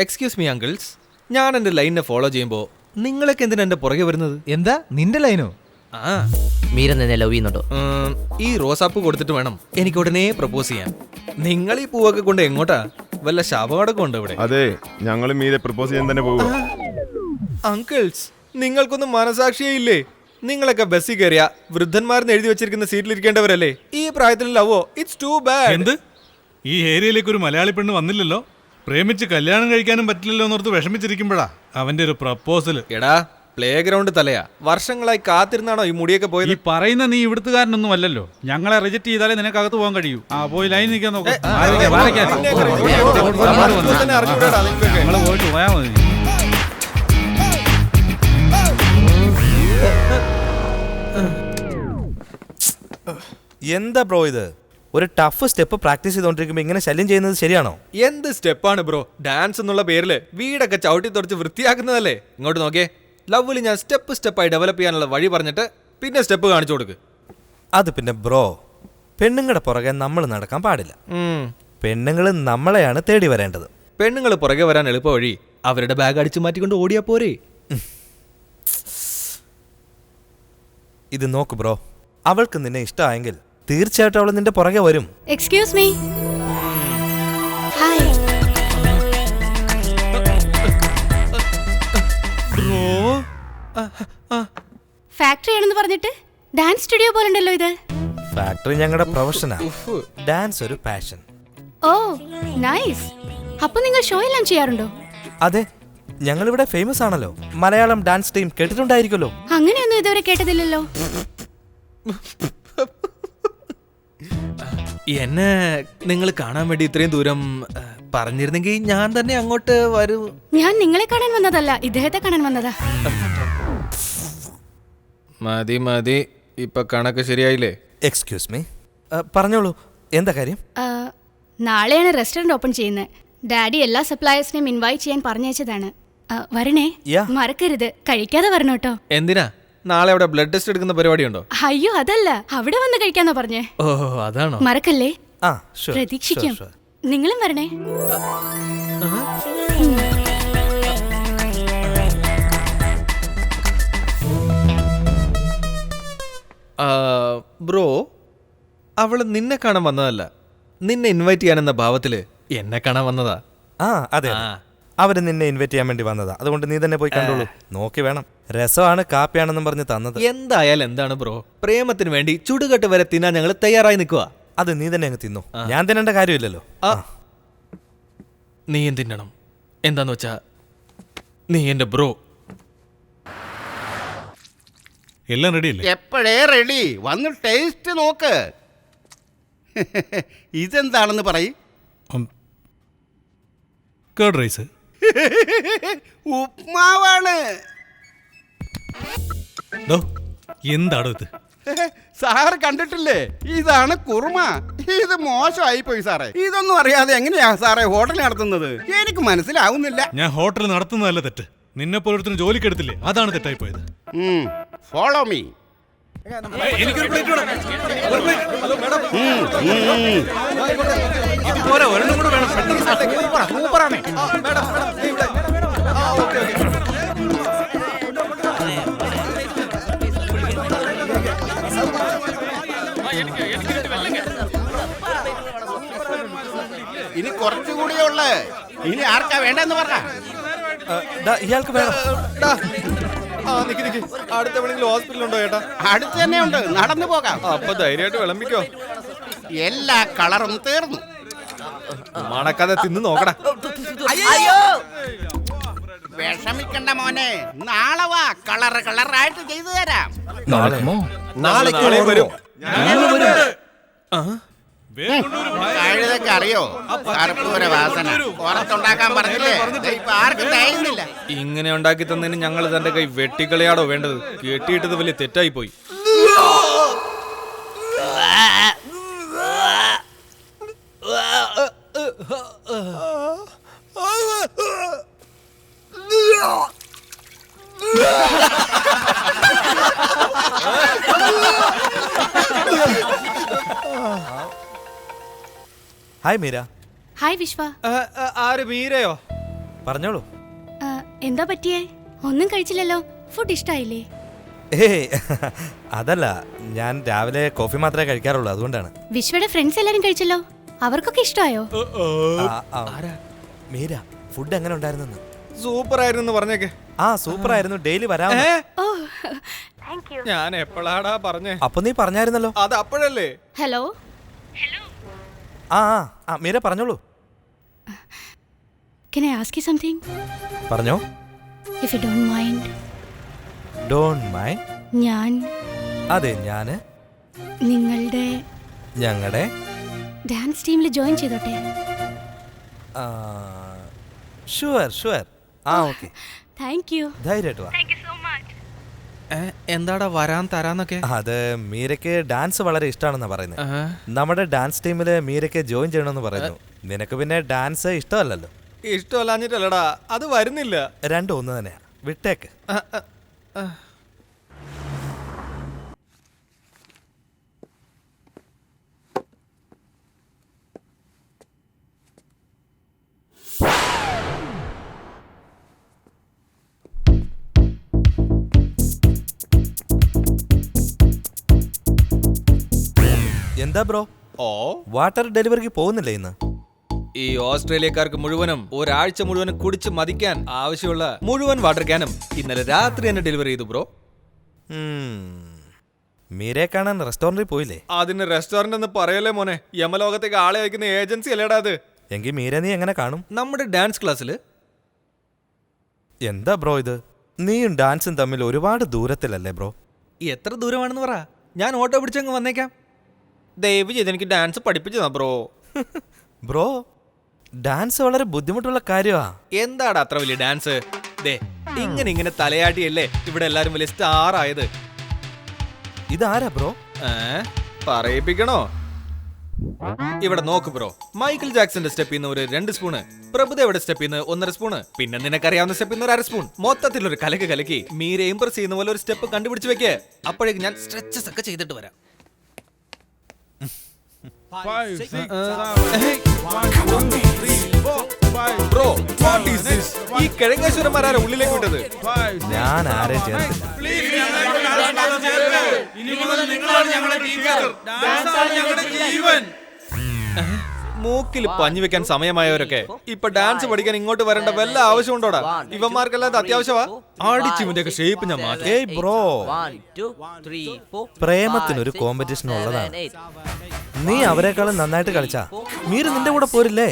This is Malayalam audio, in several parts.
എക്സ്ക്യൂസ് മീ അങ്കിൾസ്, ഞാൻ എൻ്റെ ലൈനിനെ ഫോളോ ചെയ്യുമ്പോൾ നിങ്ങളൊക്കെ എന്തിനാ എൻ്റെ പുറകെ വരുന്നത്? എന്താ നിന്റെ ലൈനോ? ആ, മീര നിന്നെ ലവ് ചെയ്യുന്നുണ്ടോ? ഈ റോസാപ്പൂ കൊടുത്തിട്ട് വേണം എനിക്ക് ഉടനെ പ്രപ്പോസ് ചെയ്യാൻ. നിങ്ങൾ ഈ പൂവൊക്കെ കൊണ്ട് എങ്ങോട്ടാ? വല്ല ശവമടക്കം ഉണ്ടോ ഇവിടെ? അതെ, ഞങ്ങൾ മീരെ പ്രപ്പോസ് ചെയ്യാൻ തന്നെ പോകും. അങ്കിൾസ്, നിങ്ങൾക്കൊന്നും മനസാക്ഷിയേ ഇല്ലേ? നിങ്ങളൊക്കെ ബസ്സിൽ കയറിയ വൃദ്ധന്മാരെന്ന് എഴുതി വെച്ചിരിക്കുന്ന സീറ്റിലിരിക്കേണ്ടവരല്ലേ? ഈ പ്രായത്തിൽ ലവോ? It's too bad. എന്ത്? ഈ ഏരിയയിലേക്ക് ഒരു മലയാളി പെണ്ണ് വന്നില്ലല്ലോ, പ്രേമിച്ച് കല്യാണം കഴിക്കാനും പറ്റില്ലല്ലോ എന്നോർത്ത് വിഷമിച്ചിരിക്കുമ്പോഴാ അവന്റെ ഒരു പ്രപ്പോസൽ. എടാ, പ്ലേ ഗ്രൗണ്ട് തലയാ. വർഷങ്ങളായി കാത്തിരുന്നാണോ ഈ മുടിയൊക്കെ പോയത്? ഈ പറയുന്ന നീ ഇവിടുത്തുകാരനൊന്നും അല്ലല്ലോ. ഞങ്ങളെ റിജക്ട് ചെയ്താലേ നിനക്ക് അകത്ത് പോകാൻ കഴിയൂ. ആ, പോയി ലൈൻ നിൽക്കാൻ നോക്കും. ഞങ്ങള് പോയിട്ട് പോയാ മതി. എന്താ ബ്രോ ഇത്? ഒരു ടഫ് സ്റ്റെപ്പ് പ്രാക്ടീസ് ചെയ്തോണ്ടിരിക്കുമ്പോ ഇങ്ങനെ ശല്യം ചെയ്യുന്നത് ശരിയാണോ? എന്ത് സ്റ്റെപ്പാണ് ബ്രോ? ഡാൻസ് എന്നുള്ള പേരില് വീടൊക്കെ ചവിട്ടി തുറച്ച് വൃത്തിയാക്കുന്നതല്ലേ? ഇങ്ങോട്ട് നോക്കേ, ലவ்വിൽ ഞാൻ സ്റ്റെപ്പായി ഡെവലപ്പ് ചെയ്യാനുള്ള വഴി പറഞ്ഞിട്ട് പിന്നെ സ്റ്റെപ്പ് കാണിച്ചു കൊടുക്ക്. അത് പിന്നെ ബ്രോ, പെണ്ണുങ്ങളുടെ പുറകെ നമ്മൾ നടക്കാൻ പാടില്ല. പെണ്ണുങ്ങൾ നമ്മളെയാണ് തേടി വരേണ്ടത്. പെണ്ണുങ്ങൾ പുറകെ വരാൻ എളുപ്പ വഴി അവരുടെ ബാഗ് അടിച്ചു മാറ്റിക്കൊണ്ട് ഓടിയാ പോരെ? ഇത് നോക്ക് ബ്രോ, അവൾക്ക് നിന്നെ ഇഷ്ടമായെങ്കിൽ തീർച്ചയായിട്ടും അവൾ നിന്റെ പുറകെ വരും. Excuse me. Hi. Bro, factory ആണെന്ന് പറഞ്ഞിട്ട് ഡാൻസ് സ്റ്റുഡിയോ പോലെ ഉണ്ടല്ലോ ഇത്. ഫാക്ടറി ഞങ്ങളുടെ പ്രൊഫഷനാ, ഡാൻസ് ഒരു പാഷൻ. Oh nice. അപ്പൊ നിങ്ങൾ ഷോ എല്ലാം ചെയ്യാറുണ്ടോ? അതെ, ഞങ്ങളിവിടെ ഫേമസ് ആണല്ലോ. മലയാളം ഡാൻസ് ടീം കേട്ടിട്ടുണ്ടായിരിക്കുമല്ലോ. അങ്ങനെയൊന്നും ഇതുവരെ കേട്ടതില്ലല്ലോ. എന്നെ നിങ്ങൾ കാണാൻ വേണ്ടി ഇത്രയും ദൂരം പറഞ്ഞിരുന്നെങ്കിൽ ഞാൻ തന്നെ അങ്ങോട്ട് വരൂ. ഞാൻ നിങ്ങളെ കാണാൻ വന്നതല്ല, ഇദ്ദേഹത്തെ കാണാൻ വന്നതാ. മതി, ഇപ്പൊ കണക്ക് ശരിയായില്ലേ? എക്സ്ക്യൂസ് മീ, പറഞ്ഞോളൂ, എന്താ കാര്യം? നാളെയാണ് റെസ്റ്റോറന്റ് ഓപ്പൺ ചെയ്യുന്നത്. ഡാഡി എല്ലാ സപ്ലയേഴ്സിനെയും ഇൻവൈറ്റ് ചെയ്യാൻ പറഞ്ഞയച്ചതാണ്. വരണേ, മറക്കരുത്. കഴിക്കാതെ വരണം കേട്ടോ. എന്തിനാ? നാളെ അവിടെ ബ്ലഡ് ടെസ്റ്റ് എടുക്കുന്ന പരിപാടി ഉണ്ടോ? അയ്യോ അതല്ല, അവിടെ വന്ന് കഴിക്കാന്നാ പറഞ്ഞേ. ഓ, അതാണോ? മറക്കല്ലേ. sure, പ്രതീക്ഷിക്കാം. sure. നിങ്ങളും വരണേ. ബ്രോ, അവള് നിന്നെ കാണാൻ വന്നതല്ല, നിന്നെ ഇൻവൈറ്റ് ചെയ്യാനെന്ന ഭാവത്തില് എന്നെ കാണാൻ വന്നതാ. അതെ, അവര് നിന്നെ ഇൻവൈറ്റ് ചെയ്യാൻ വേണ്ടി വന്നതാ. അതുകൊണ്ട് നീ തന്നെ പോയി കണ്ടോളൂ. നോക്കി വേണം. രസമാണ്, കാപ്പിയാണെന്നും പറഞ്ഞ് തന്നത്. എന്തായാലും എന്താണ് ബ്രോ, പ്രേമത്തിന് വേണ്ടി ചുടുകെട്ട് വരെ തിന്നാൻ ഞങ്ങൾ തയ്യാറായി നിൽക്കുക. അത് നീ തന്നെ അങ്ങ് തിന്നു, ഞാൻ തിന്നേണ്ട കാര്യമില്ലല്ലോ. നീ തിന്നണം. എന്താന്ന് വെച്ചാ നീ എന്റെ ബ്രോ. എല്ലാം റെഡി അല്ലേ? എപ്പോഴേ റെഡി. വന്ന് ടേസ്റ്റ് നോക്ക്. ഇതെന്താണെന്ന് പറയും. Curd rice. ഉപ്മാവാണ്. എന്താണോ ഇത്? സാറ് കണ്ടിട്ടില്ലേ? ഇതാണ് കുറുമ. ഇത് മോശമായി പോയി സാറേ. ഇതൊന്നും അറിയാതെ എങ്ങനെയാ സാറേ ഹോട്ടൽ നടത്തുന്നത്? എനിക്ക് മനസ്സിലാവുന്നില്ല. ഞാൻ ഹോട്ടൽ നടത്തുന്നതല്ല തെറ്റ്, നിന്നെ പോലൊരുത്തിന് ജോലിക്ക് എടുത്തില്ലേ, അതാണ് തെറ്റായി പോയത്. Follow me. എനിക്കൊരു പ്ലേറ്റ് വേണം. സൂപ്പറാണ്. ഇനി കുറച്ചുകൂടിയേ ഉള്ളു. ഇനി ആർക്കാ വേണ്ടെന്ന് പറഞ്ഞ? ഇയാൾക്ക് വേണം. അടുത്ത എവിടെയെങ്കിലും ഹോസ്പിറ്റലുണ്ടോ ചേട്ടാ? അടുത്ത് തന്നെ ഉണ്ട്, നടന്നു പോകാം. അപ്പൊ ധൈര്യമായിട്ട് വിളമ്പിക്കോ. എല്ലാ കളറും തീർന്നു. മണക്കാതെ തിന്ന് നോക്കടാ. വിഷമിക്കണ്ട മോനെ, നാളെ വാ, കളറായിട്ട് ചെയ്തു തരാം. നാളെ വരും. വേഗം കൊണ്ടുവരൂ, ഭായ്. കഴുതൊക്കെ അറിയോ കറുപ്പൂര വാസന പുറത്തുണ്ടാക്കാൻ പറഞ്ഞില്ലേ ദേ ഇപ്പൊ ആർക്കും തയ്യുന്നില്ല. ഇങ്ങനെ ഉണ്ടാക്കി തന്നതിന് ഞങ്ങൾ തന്റെ കൈ വെട്ടിക്കളിയാടോ വേണ്ടത്? കെട്ടിയിട്ടത് വലിയ തെറ്റായി പോയി. ഹായ് മീര. ഹായ് വിശ്വ. ആര് മീരയോ? പറഞ്ഞോളൂ. എന്താ പറ്റിയേ? ഒന്നും കഴിച്ചില്ലല്ലോ. ഫുഡ് ഇഷ്ടായില്ലേ? ഏയ് അതല്ല, ഞാൻ രാവിലെ കോഫി മാത്രമേ കഴിക്കാറുള്ളൂ, അതുകൊണ്ടാണ്. വിശ്വയുടെ ഫ്രണ്ട്സ് എല്ലാരും കഴിച്ചല്ലോ. അവർക്കൊക്കെ ഇഷ്ടമായോ? മീര, ഫുഡ് എങ്ങനെ ഉണ്ടായിരുന്നു? സൂപ്പർ ആയിരുന്നു പറഞ്ഞേക്കെ. സൂപ്പർ ആയിരുന്നു. ഡെയിലി വരാം. ഓ ഞാൻ എപ്പോഴാടാ പറഞ്ഞേ? അപ്പൊ നീ പറഞ്ഞായിരുന്നല്ലോ. അത് അപ്പോഴല്ലേ. ഹലോ. മീര പറഞ്ഞോളൂ. Can I ask you something? പറഞ്ഞോ. If you don't mind. Don't mind? ഞാൻ അതെ, ഞാന് ഞങ്ങളുടെ ഡാൻസ് ടീമിൽ ജോയിൻ ചെയ്തോട്ടെ? ഷുവർ. ഓക്കെ. Thank you. ധൈര്യമായിട്ട് വാ. എന്താടാ വരാൻ തരാന്നൊക്കെ? അത് മീരയ്ക്ക് ഡാൻസ് വളരെ ഇഷ്ടമാണെന്നാ പറയുന്നത്. നമ്മുടെ ഡാൻസ് ടീമില് മീരയ്ക്ക് ജോയിൻ ചെയ്യണമെന്ന് പറയുന്നു. നിനക്ക് പിന്നെ ഡാൻസ് ഇഷ്ടമല്ലല്ലോ. ഇഷ്ടമല്ലാഞ്ഞിട്ടല്ലടാ, അത് വരുന്നില്ല. രണ്ടും ഒന്ന് തന്നെയാ. വിട്ടേക്ക്. എന്താ ബ്രോ, വാട്ടർ ഡെലിവറിക്ക് പോകുന്നില്ലേ ഇന്ന്? ഈ ഓസ്ട്രേലിയക്കാർക്ക് മുഴുവനും ഒരാഴ്ച മുഴുവനും കുടിച്ച് മതിക്കാൻ ആവശ്യമുള്ള മുഴുവൻ വാട്ടർ ക്യാനും ഇന്നലെ രാത്രി തന്നെ ഡെലിവറി ചെയ്തു ബ്രോ. മീരയെ കാണാൻ റെസ്റ്റോറന്റിൽ പോയില്ലേ? അതിന് റെസ്റ്റോറന്റ് എന്ന് പറയല്ലേ മോനെ, യമലോകത്തേക്ക് ആളെ അയക്കുന്ന ഏജൻസി അല്ലേടാ അത്. എങ്കിൽ മീര നീ എങ്ങനെ കാണും? നമ്മുടെ ഡാൻസ് ക്ലാസ്സിൽ. എന്താ ബ്രോ ഇത്? നീയും ഡാൻസും തമ്മിൽ ഒരുപാട് ദൂരത്തിലല്ലേ ബ്രോ? എത്ര ദൂരമാണെന്ന് പറ, ഞാൻ ഓട്ടോ പിടിച്ചങ്ങ് വന്നേക്കാം. ദയവ് ചെയ്ത് എനിക്ക് ഡാൻസ് പഠിപ്പിച്ചതാ ബ്രോ. ബ്രോ, ഡാൻസ് വളരെ ബുദ്ധിമുട്ടുള്ള കാര്യമാ. എന്താടാ അത്ര വലിയ ഡാൻസ്? ദേ ഇങ്ങനെ തലയാട്ടിയല്ലേ ഇവിടെ എല്ലാരും വലിയ സ്റ്റാർ ആയത്. ഇതാരാ ബ്രോ? പറയിപ്പിക്കണോ? ഇവിടെ നോക്ക് ബ്രോ, മൈക്കിൾ ജാക്സന്റെ സ്റ്റെപ്പിൽ നിന്ന് ഒരു 2 സ്പൂണ്, പ്രഭുദേവയുടെ സ്റ്റെപ്പിൽ നിന്ന് 1.5 സ്പൂണ്, പിന്നെ നിനക്കറിയാവുന്ന സ്റ്റെപ്പിൽ നിന്ന് 1/2 സ്പൂൺ, മൊത്തത്തിൽ ഒരു കലക്കി മീരെ ഇംപ്രസ് ചെയ്യുന്ന പോലെ ഒരു സ്റ്റെപ്പ് കണ്ടുപിടിച്ച് വെക്കേ. അപ്പോഴേക്ക് ഞാൻ സ്ട്രെച്ചസ് ഒക്കെ ചെയ്തിട്ട് വരാം. Bro, what is this? ഈ കിഴങ്ങേശ്വരന്മാരാരെ ഉള്ളിലേക്ക് വിട്ടത്? ഞാൻ ആരെയും ചേർത്തില്ല. മൂക്കിൽ പഞ്ഞു വെക്കാൻ സമയമായവരൊക്കെ ഇപ്പൊ ഡാൻസ് പഠിക്കാൻ ഇങ്ങോട്ട് വരേണ്ട വല്ല ആവശ്യമുണ്ടോടാ? ഇവന്മാർക്കെല്ലാം അത്യാവശ്യമാ. ആടിച്ചിവിന്റെ ഒക്കെ ഷേപ്പ് ഞാൻ മാറ്റി. ഏയ് ബ്രോ, പ്രേമത്തിനൊരു കോമ്പറ്റീഷൻ ഉള്ളതാണ്. നീ അവരെക്കാളും നന്നായിട്ട് കളിച്ചാ മീര നിന്റെ കൂടെ പോരില്ലേ?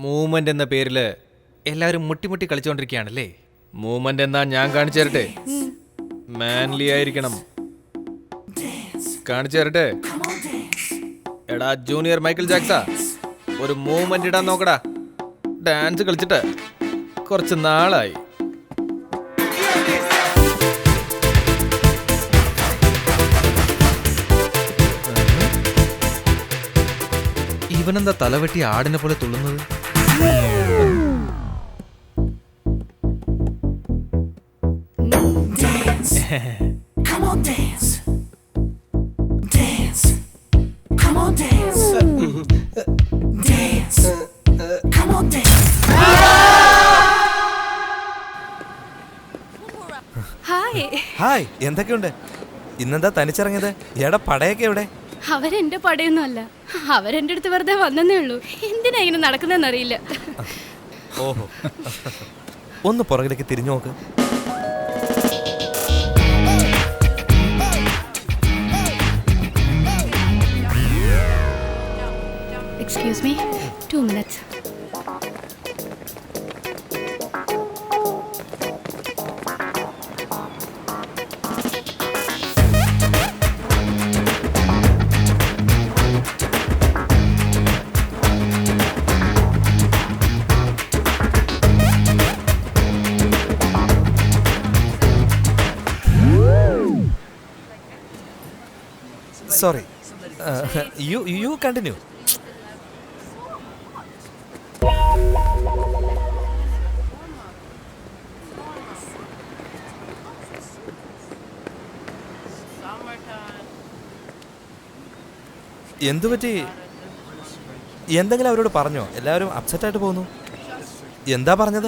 മൂവ്മെന്റ് എന്ന പേരില് എല്ലാവരും മുട്ടി കളിച്ചോണ്ടിരിക്കുകയാണല്ലേ. മൂവ്മെന്റ് എന്നാ ഞാൻ കാണിച്ചു തരട്ടെ. മാൻലി ആയിരിക്കണം. കാണിച്ചു തരട്ടെ. എടാ ജൂനിയർ മൈക്കിൾ ജാക്സാ, ഒരു മൂവ്മെന്റ് ഇടാൻ നോക്കടാ. ഡാൻസ് കളിച്ചിട്ട് കുറച്ച് നാളായി. ഇവനെന്താ തലവെട്ടി ആടിനെ പോലെ തുള്ളുന്നത്? ഹായ്, എന്തൊക്കെയുണ്ട്? ഇന്നെന്താ തനിച്ചിറങ്ങിയത്? എടാ പടയൊക്കെ എവിടെ? അവരെന്റെ പടയൊന്നും അല്ല, അവരെന്റെ അടുത്ത് വെറുതെ വന്നേ ഉള്ളൂ. എന്തിനാ ഇങ്ങനെ നടക്കുന്നറിയില്ല. ഓഹോ, ഒന്ന് പുറകിലേക്ക് തിരിഞ്ഞു നോക്ക്. Excuse me 2 minutes. Sorry, you continue. എന്തു പറ്റി? എന്തെങ്കിലും അവരോട് പറഞ്ഞോ? എല്ലാവരും അപ്സെറ്റ് ആയിട്ട് പോകുന്നു. എന്താ പറഞ്ഞത്?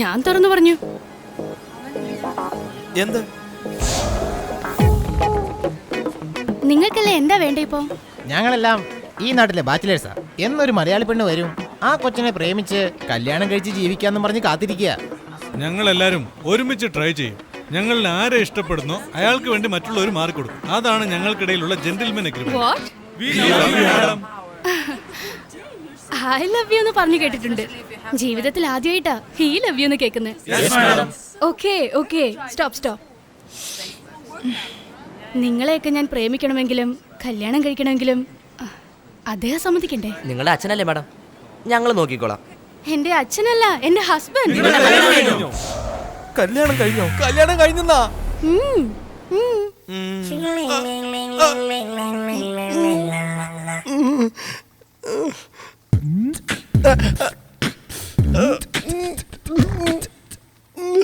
ഞാൻ തുറന്നു പറഞ്ഞു. എന്ത്? നിങ്ങൾക്കല്ലേ എന്താ വേണ്ട ഇപ്പോ? ഞങ്ങളെല്ലാം ഈ നാട്ടിലെ ബാച്ചിലേഴ്സാ. എന്നൊരു മലയാളി പെണ്ണ് വരും, ആ കൊച്ചിനെ പ്രേമിച്ച് കല്യാണം കഴിച്ച് ജീവിക്കാന്നും പറഞ്ഞ് കാത്തിരിക്കുക. ഞങ്ങളെല്ലാരും ഒരുമിച്ച് ട്രൈ ചെയ്യും. ഞങ്ങളിൽ ആരെ ഇഷ്ടപ്പെടുന്നോ അയാൾക്ക് വേണ്ടി മറ്റുള്ളവർ മാറിക്കൊടുക്കും. അതാണ് ഞങ്ങൾക്കിടയിലുള്ള gentlemen agreement. What? I love you എന്ന് പറഞ്ഞു കേട്ടിട്ടുണ്ട്. ജീവിതത്തിൽ ആദ്യമായിട്ടാ he love you എന്ന് കേൾക്കുന്നത്. Okay stop. നിങ്ങളെയൊക്കെ ഞാൻ പ്രേമിക്കണമെങ്കിലും കല്യാണം കഴിക്കണമെങ്കിലും അദ്ദേഹം സമ്മതിക്കണ്ടേ? നിങ്ങളുടെ അച്ഛനല്ലേ മാഡം, ഞങ്ങൾ നോക്കിക്കോളാം. എന്റെ അച്ഛനല്ല, എന്റെ ഹസ്ബൻഡ്. കല്യാണം കഴിഞ്ഞോ? കല്യാണം കഴിഞ്ഞെന്നാ?